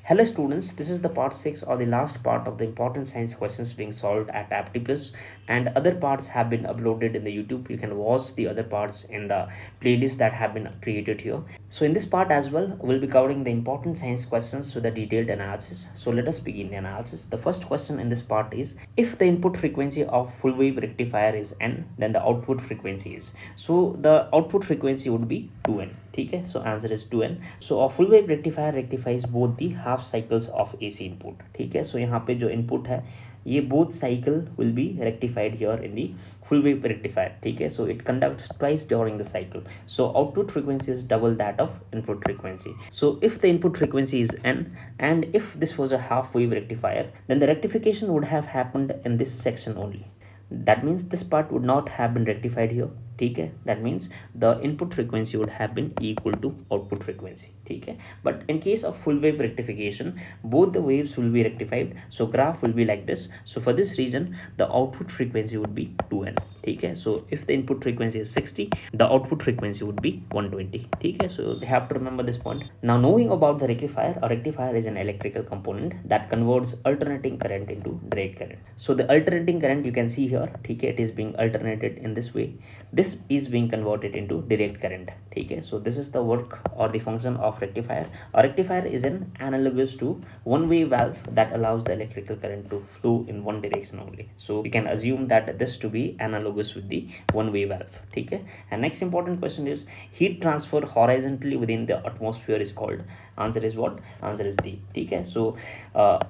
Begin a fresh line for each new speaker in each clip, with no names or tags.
Hello students, this is the part 6 or the last part of the important science questions being solved at APTIPLUS, and other parts have been uploaded in the YouTube. You can watch the other parts in the playlist that have been created here. So in this part as well, we'll be covering the important science questions with a detailed analysis. So let us begin the analysis. The first question in this part is, if the input frequency of full wave rectifier is n, then the output frequency is. So the output frequency would be 2n. ठीक है, so answer is 2n. So a full wave rectifier rectifies both the half cycles of AC input. ठीक है, so यहाँ पे जो input है ये both cycle will be rectified here in the full wave rectifier. ठीक है, so it conducts twice during the cycle, so output frequency is double that of input frequency. So if the input frequency is n and if this was a half wave rectifier, then the rectification would have happened in this section only. That means this part would not have been rectified here. ठीक है, that means the input frequency would have been equal to output frequency. ठीक है, but in case of full wave rectification, both the waves will be rectified, so graph will be like this. So for this reason, the output frequency would be 2n. ठीक है, so if the input frequency is 60, the output frequency would be 120. ठीक है, so they have to remember this point. Now knowing about the rectifier, a rectifier is an electrical component that converts alternating current into direct current. So the alternating current you can see here, ठीक है, it is being alternated in this way. This is being converted into direct current. ठीक है, so this is the work or the function of rectifier. A rectifier is an analogous to one-way valve that allows the electrical current to flow in one direction only. So we can assume that this to be analogous with the one-way valve. ठीक है, and next important question is, heat transfer horizontally within the atmosphere is called. Answer is what? Answer is D. ठीक है, so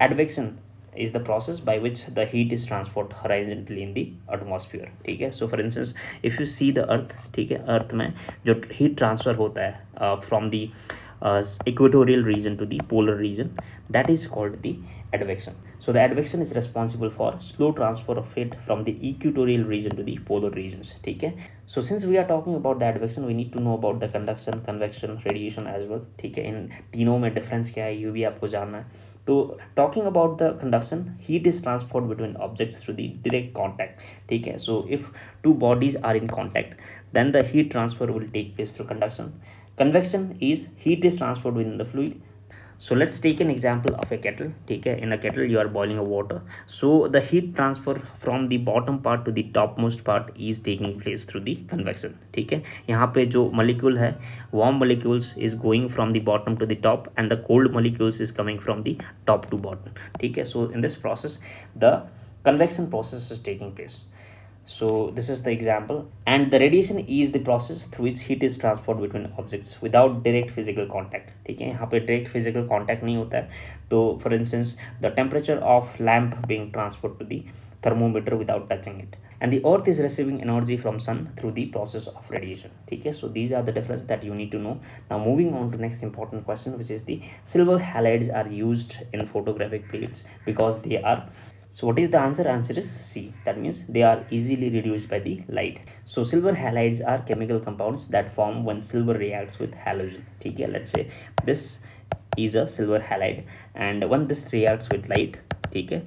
advection is the process by which the heat is transferred horizontally in the atmosphere. ठीक है, so for instance if you see the earth, ठीक है, earth में जो heat transfer होता है from the equatorial region to the polar region, that is called the advection. So the advection is responsible for slow transfer of heat from the equatorial region to the polar regions. ठीक है, so since we are talking about the advection, we need to know about the conduction, convection, radiation as well. ठीक है, इन तीनों में difference क्या है ये भी आपको जानना है. तो talking about the conduction, heat is transferred between objects through the direct contact. ठीक है, so if two bodies are in contact, then the heat transfer will take place through conduction. Convection is heat is transferred within the fluid. So let's take an example of a kettle. ठीक है, in a kettle you are boiling a water, so the heat transfer from the bottom part to the topmost part is taking place through the convection. ठीक है, यहाँ पे जो molecule है, warm molecules is going from the bottom to the top and the cold molecules is coming from the top to bottom. ठीक है, so in this process the convection process is taking place. So this is the example, and the radiation is the process through which heat is transferred between objects without direct physical contact. ठीक है, यहाँ पे direct physical contact नहीं होता है. तो for instance the temperature of lamp being transferred to the thermometer without touching it, and the earth is receiving energy from sun through the process of radiation. ठीक है, so these are the difference that you need to know. Now moving on to next important question, which is the silver halides are used in photographic plates because they are. So what is the answer? Answer is C. That means they are easily reduced by the light. So silver halides are chemical compounds that form when silver reacts with halogen. ठीक है, let's say this is a silver halide, and when this reacts with light, ठीक है,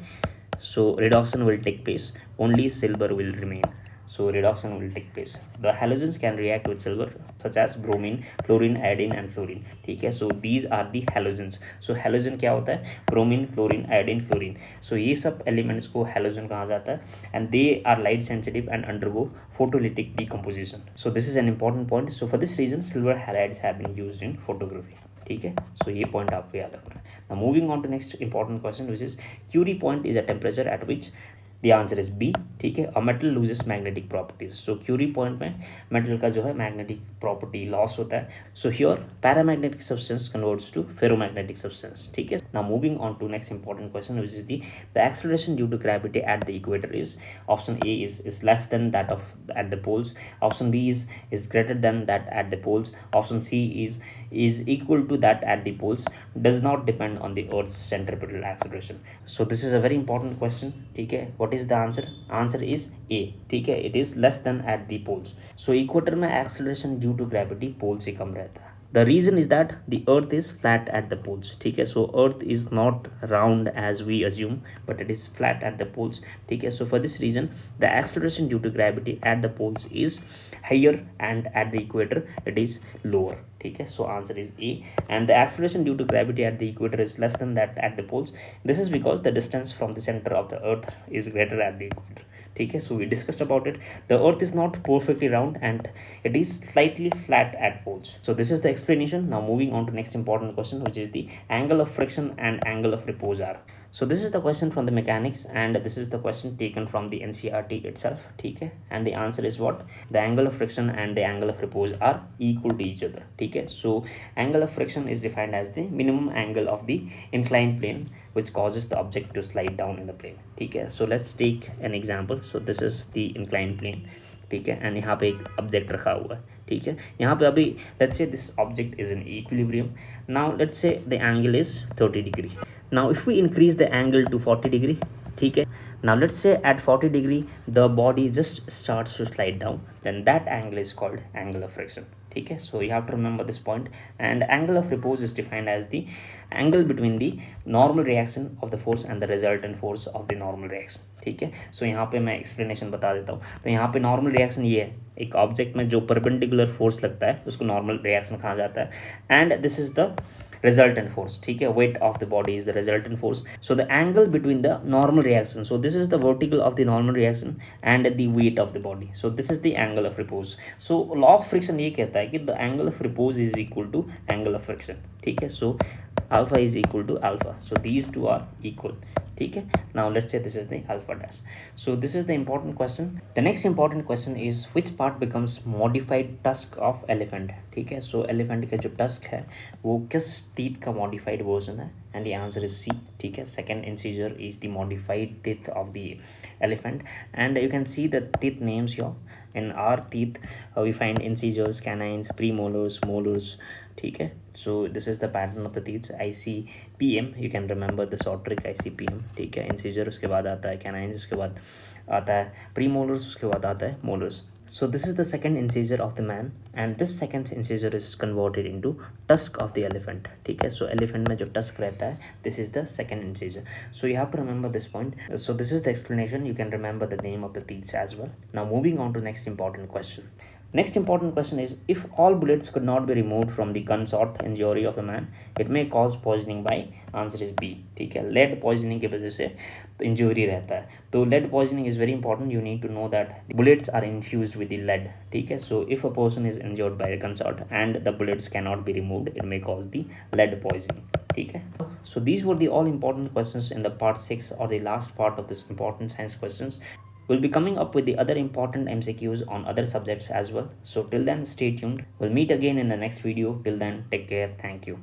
so reduction will take place. Only silver will remain. So reduction will take place. The halogens can react with silver, such as bromine, chlorine, iodine and fluorine. ठीक है, so these are the halogens. So halogen क्या होता है? Bromine, chlorine, iodine, fluorine. So ये सब elements को halogen कहा जाता है, and they are light sensitive and undergo photolytic decomposition. So this is an important point. So for this reason silver halides have been used in photography. ठीक है, so ये point आपको याद रखना है. Now moving on to next important question, which is Curie point is a temperature at which. The answer is B. ठीक है, a metal loses magnetic properties. So Curie point में metal का जो है magnetic property loss होता है. So here paramagnetic substance converts to ferromagnetic substance. ठीक है. Now moving on to next important question, which is the acceleration due to gravity at the equator is. Option A is less than that of at the poles. Option B is greater than that at the poles. Option C is equal to that at the poles. Does not depend on the Earth's centripetal acceleration. So this is a very important question. ठीक है, what is the answer? Answer is A. ठीक है, it is less than at the poles. So equator में acceleration due to gravity pole से कम रहता है. The reason is that the earth is flat at the poles. ठीक है, so earth is not round as we assume, but it is flat at the poles. ठीक है, so for this reason the acceleration due to gravity at the poles is higher and at the equator it is lower. ठीक है. So answer is A. And the acceleration due to gravity at the equator is less than that at the poles. This is because the distance from the center of the earth is greater at the equator. ठीक है. So we discussed about it. The earth is not perfectly round and it is slightly flat at poles. So this is the explanation. Now moving on to next important question, which is the angle of friction and angle of repose are. So this is the question from the mechanics and this is the question taken from the NCERT itself. ठीक है. And the answer is what? The angle of friction and the angle of repose are equal to each other. ठीक है. So angle of friction is defined as the minimum angle of the inclined plane which causes the object to slide down in the plane. ठीक है. So let's take an example. So this is the inclined plane. ठीक है. And यहाँ पे एक object रखा हुआ है. ठीक है. यहाँ पे अभी let's say this object is in equilibrium. Now let's say the angle is 30 degree. Now if we increase the angle to 40 degree, ठीक है. Now let's say at 40 degree the body just starts to slide down, then that angle is called angle of friction. ठीक है. So you have to remember this point. And angle of repose is defined as the angle between the normal reaction of the force and the resultant force of the normal reaction. ठीक है. So यहाँ पे मैं explanation बता देता हूँ. तो यहाँ पे नॉर्मल रिएक्शन ये है, एक ऑब्जेक्ट में जो परपेंडिकुलर फोर्स लगता है उसको नॉर्मल रिएक्शन कहा जाता है. And this is the resultant force. ठीक है. weight of the body is the resultant force. So the angle between the normal reaction, so this is the vertical of the normal reaction and the weight of the body, so this is the angle of repose. So law of friction ये कहता है कि the angle of repose is equal to angle of friction. ठीक है. So alpha is equal to alpha, so these two are equal. ठीक है. Now let's say this is the alpha dash. So this is the important question. The next important question is which part becomes modified tusk of elephant. ठीक है. So elephant का जो tusk है वो किस teeth का modified version है, and the answer is C. ठीक है. Second incisor is the modified teeth of the elephant, and you can see the teeth names here. In our teeth we find incisors, canines, premolars, molars. ठीक है. So this is the pattern of the teeth. ICPM, you can remember the short trick ICPM. ठीक है. incisor उसके बाद आता है canines, उसके बाद आता है premolars, उसके बाद आता है molars. So this is the second incisor of the man and this second incisor is converted into tusk of the elephant. ठीक है. So elephant में जो tusk रहता है, this is the second incisor. So you have to remember this point. So this is the explanation. You can remember the name of the teeth as well. Now moving on to next important question. Next important question is if all bullets could not be removed from the gunshot injury of a man, it may cause poisoning by. Answer is B. ठीक है. lead poisoning की वजह से injury रहता है. तो lead poisoning is very important. You need to know that the bullets are infused with the lead. ठीक है. So if a person is injured by a gunshot and the bullets cannot be removed, it may cause the lead poisoning. ठीक है. So these were the all important questions in the part 6 or the last part of this important science questions. We'll be coming up with the other important MCQs on other subjects as well. So till then, stay tuned. We'll meet again in the next video. Till then, take care. Thank you.